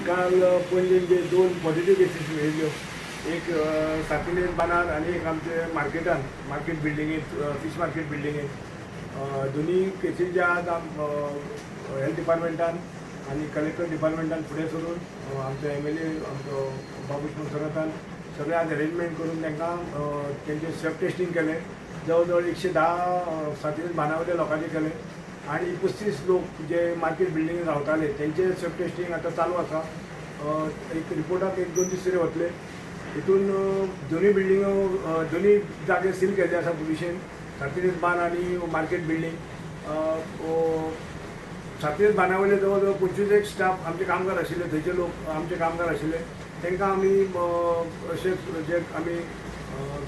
काल पणजेचे 2 positive cases मेळिल्ल्यो. एक सातिलेन बांदार आनी एक आमचे मार्केट बिल्डिंगेंत, फिश मार्केट बिल्डिंगेंत. दोनी केसीस जे आज हेल्थ डिपार्टमेंटान आनी कलेक्टर डिपार्टमेंटान फुडें सरून आमचो MLA आमचो बाबूश मुसरतान सगळे आज अरेंजमेंट करून तांकां तेंचे स्वॅब टेस्टिंग केलें. जवळ जवळ 110 सातिलेन बांदावयल्या लोकांचे केलें आनी 35 लोक जे मार्केट बिल्डिंगेंत रावताले तेंचे स्वॅब टेस्टिंग आतां चालू आसा. एक रिपोर्टाक 1-2 दीस तरी वतले. हितून दोनी जागे सील केल्ले आसा पुलिशेन, सातिलेन बांद आनी मार्केट बिल्डिंग. सातिलेन बांदावयले जवळ जवळ 25 स्टाफ आमचे कामगार आशिल्ले, थंयचे लोक आमचे कामगार आशिल्ले. तांकां आमी अशें जे आमी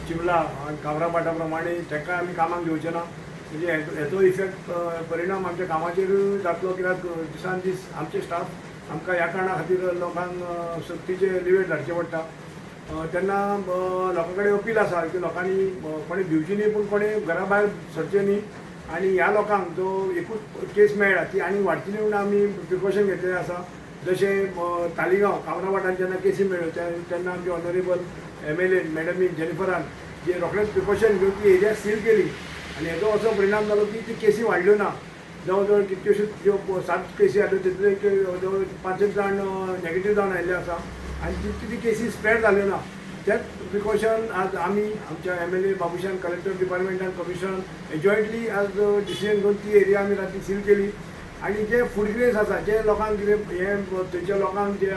चिवला आनी कामरापाटा प्रमाणे तांकां आमी कामाक घेवचे ना. म्हणजे हेचो इफेक्ट परिणाम आमच्या कामाचेर जातलो, कित्याक दिसान दीस आमचे स्टाफ आमकां ह्या कारणा खातीर लोकांक सक्तीचे लिवेट धाडचे पडटा. तेन्ना लोकां कडेन अपील आसा की लोकांनी कोणें भिवची न्ही, पूण कोणें घरा भायर सरचें न्ही. आनी ह्या लोकांक जो एकूच केस मेळ्ळा ती आनी वाडची न्ही म्हणून आमी प्रिकॉशन घेतलेलें आसा. जशें तालिगांव कामरापाटान जेन्ना केसी मेळ्ळ्यो तेन्ना आमचे ऑनरेबल MLA मॅडमी जेनिफरान जे रोखडेंच प्रिकॉशन घेवन ती एरिया सील केली आनी हेचो असो परिणाम जालो की ती केसी वाडल्यो ना. जवळ जवळ कितल्योश्योच ज्यो 7 केसी आसल्यो तितले जवळ जवळ 5 जाण नॅगेटीव जावन आयिल्ले आसा आनी तितली ती केसी स्प्रेड जाल्यो ना. तेच प्रिकॉशन आज आमी आमच्या MLA बाबुशान, कलेक्टर डिपार्टमेंटान, कमिशनर जॉयंटली आज डिसिजन घेवन ती एरिया आमी राती सील केली. आनी जे फुडग्रेस आसा, जे लोकांक कितें थंयच्या लोकांक जे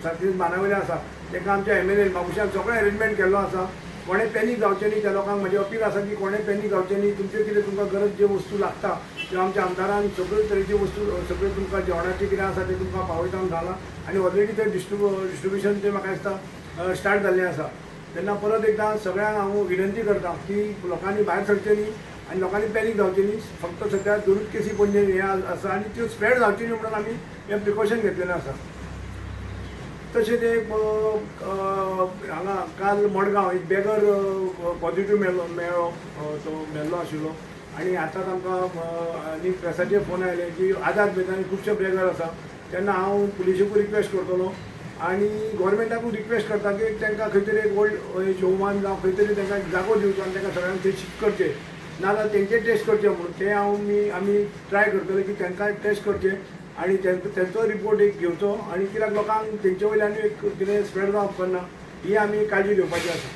सातिलेन बांदावयले आसा तांकां आमच्या MLA बाबुशान सगळें अरेंजमेंट केल्लो आसा. कोणें पॅनीक जावचें न्ही. त्या लोकांक म्हजी अपील आसा की कोणें पॅनीक जावचें न्ही. तुमचे कितें तुमकां गरज ज्यो वस्तू लागता त्यो आमच्या आमदारान सगळे तरेची वस्तू सगळे तुमकां जेवणाचें कितें आसा तें तुमकां पावयता म्हूण सांगलां. आनी ऑलरेडी तें डिस्ट्रिब्युशन तें म्हाका दिसता स्टार्ट जाल्लें आसा. तेन्ना परत एकदां सगळ्यांक हांव विनंती करतां की लोकांनी भायर सरचें न्ही आनी लोकांनी पॅनीक जावचें न्ही. फक्त सद्या 2 केसी पणजे हे आसा आनी त्यो स्प्रेड जावच्यो न्ही म्हणून आमी हें प्रिकॉशन घेतलेलें आसा. तशेंच एक हांगा काल मडगांव एक बेगर पॉझिटिव्ह मेळ्ळो तो आशिल्लो. आनी आतांच आमकां आनी प्रेसाचे फोन आयले की आझाद मैदानी खुबशे बेगर आसा. तेन्ना हांव पुलिशेकूय रिक्वेस्ट करतलो आनी गव्हर्मेंटाकूय रिक्वेस्ट करता की तांकां खंय तरी एक ओल्ड शोमान जावं खंय तरी तांकां जागो दिवचो आनी तांकां सगळ्यांक थंय शिफ्ट करचें. नाजाल्यार तेंचे टेस्ट करचे म्हणून ते आमी ट्राय करतले की तांकां टेस्ट करचे आनी तेंचो रिपोर्ट एक घेवचो. आनी कित्याक लोकांक तेंचे वयल्यान एक कितें स्प्रेड जावप करना ही आमी काळजी घेवपाची आसा.